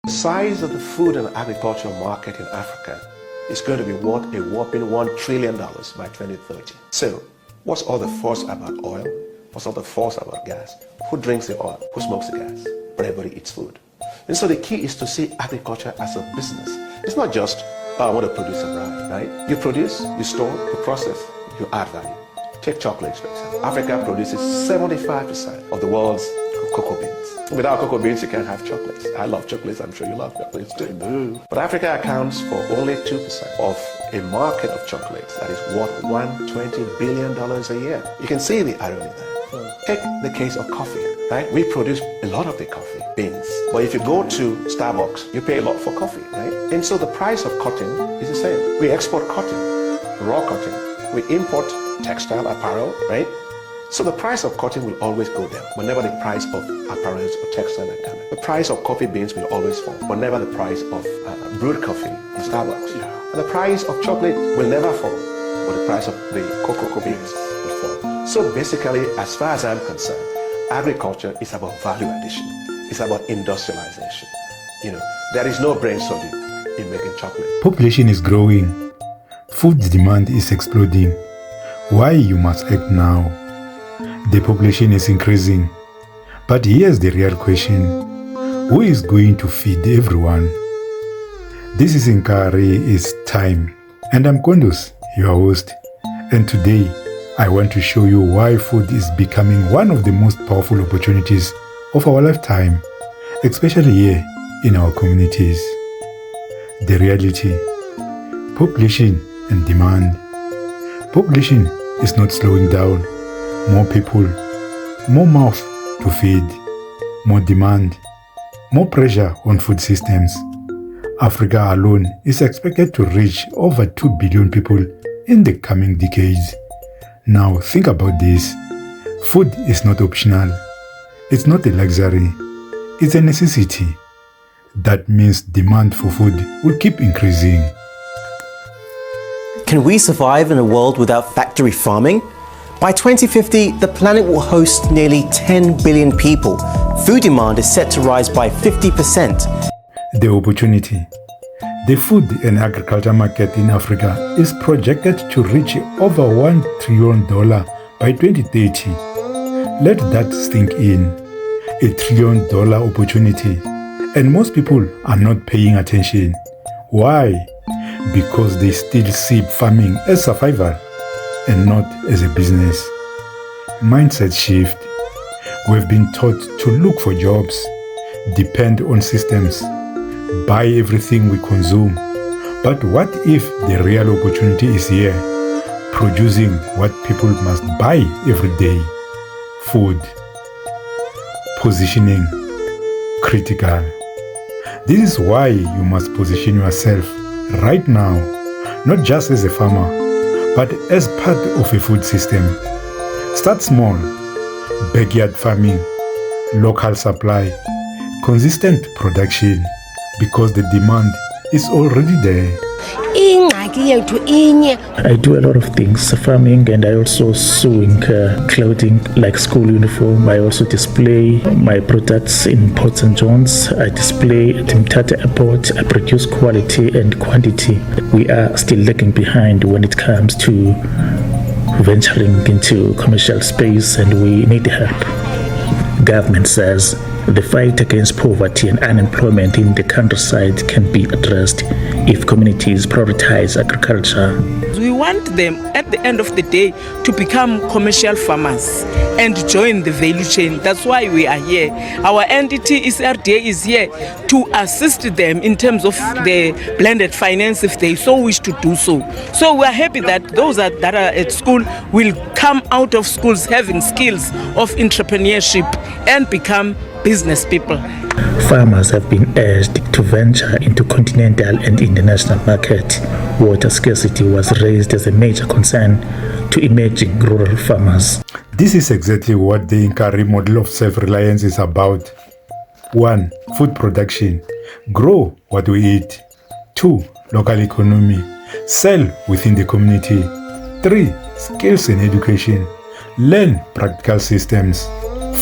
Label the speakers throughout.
Speaker 1: The size of the food and agricultural market in Africa is going to be worth a whopping $1 trillion by 2030. So, what's all the fuss about oil? What's all the fuss about gas? Who drinks the oil? Who smokes the gas? But everybody eats food. And so the key is to see agriculture as a business. It's not just, I want to produce a brand, right? You produce, you store, you process, you add value. Take chocolates, for example. Africa produces 75% of the world's cocoa beans. Without cocoa beans, you can't have chocolates. I love chocolates. I'm sure you love chocolates too. But Africa accounts for only 2% of a market of chocolates that is worth $120 billion a year. You can see the irony there. Take the case of coffee, right? We produce a lot of the coffee beans. But if you go to Starbucks, you pay a lot for coffee, right? And so the price of cotton is the same. We export cotton, raw cotton. We import textile apparel, right? So the price of cotton will always go down whenever the price of apparel or textile are coming. The price of coffee beans will always fall whenever the price of brewed coffee in Starbucks. And the price of chocolate will never fall, but the price of the cocoa beans will fall. So basically, as far as I'm concerned, agriculture is about value addition. It's about industrialization. There is no brain surgery in making chocolate.
Speaker 2: Population is growing. Food demand is exploding. Why you must act now? The population is increasing. But here's the real question. Who is going to feed everyone? This is Inkarhi, it's time. And I'm Kondos, your host. And today, I want to show you why food is becoming one of the most powerful opportunities of our lifetime, especially here in our communities. The reality, population and demand. Population is not slowing down. More people, more mouth to feed, more demand, more pressure on food systems. Africa alone is expected to reach over 2 billion people in the coming decades. Now think about this. Food is not optional. It's not a luxury. It's a necessity. That means demand for food will keep increasing.
Speaker 3: Can we survive in a world without factory farming? By 2050, the planet will host nearly 10 billion people. Food demand is set to rise by 50%.
Speaker 2: The opportunity. The food and agriculture market in Africa is projected to reach over $1 trillion by 2030. Let that sink in. $1 trillion opportunity. And most people are not paying attention. Why? Because they still see farming as survival and not as a business. Mindset shift. We've been taught to look for jobs, depend on systems, buy everything we consume. But what if the real opportunity is here, producing what people must buy every day? Food. Positioning. Critical. This is why you must position yourself right now, not just as a farmer, but as part of a food system. Start small. Backyard farming, local supply, consistent production, because the demand is already there.
Speaker 4: I do a lot of things, farming, and I also sewing clothing like school uniform. I also display my products in Ports and Johns. I display at Mthatha Airport. I produce quality and quantity. We are still lagging behind when it comes to venturing into commercial space, and we need help. Government says the fight against poverty and unemployment in the countryside can be addressed if communities prioritize agriculture.
Speaker 5: We want them at the end of the day to become commercial farmers and join the value chain. That's why we are here. Our entity RDA is here to assist them in terms of the blended finance if they so wish to do so. So we are happy that those that are at school will come out of schools having skills of entrepreneurship and become business people.
Speaker 4: Farmers have been urged to venture into continental and international market. Water scarcity was raised as a major concern to emerging rural farmers.
Speaker 2: This is exactly what the Inkarhi Model of Self-Reliance is about. 1. Food production. Grow what we eat. 2. Local economy. Sell within the community. 3. Skills and education. Learn practical systems.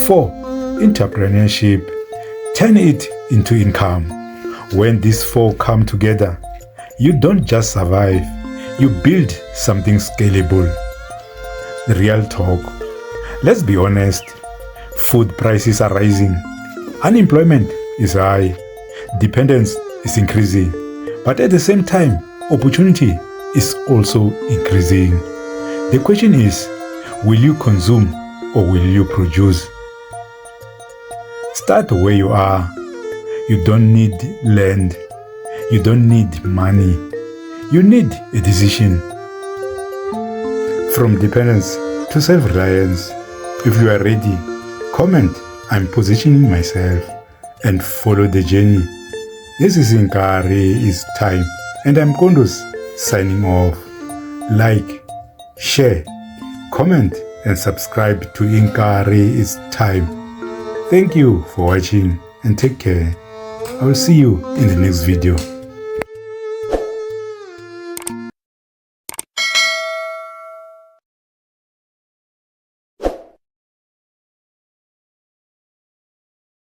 Speaker 2: 4. Entrepreneurship. Turn it into income. When these four come together, you don't just survive, you build something scalable. Real talk. Let's be honest. Food prices are rising. Unemployment is high. Dependence is increasing. But at the same time, opportunity is also increasing. The question is, will you consume or will you produce? Start where you are. You don't need land. You don't need money. You need a decision. From dependence to self-reliance. If you are ready, comment, I'm positioning myself, and follow the journey. This is Inkarhi, it's time, and I'm Kondus, signing off. Like, share, comment, and subscribe to Inkarhi, it's time. Thank you for watching and take care. I will see you in the next video.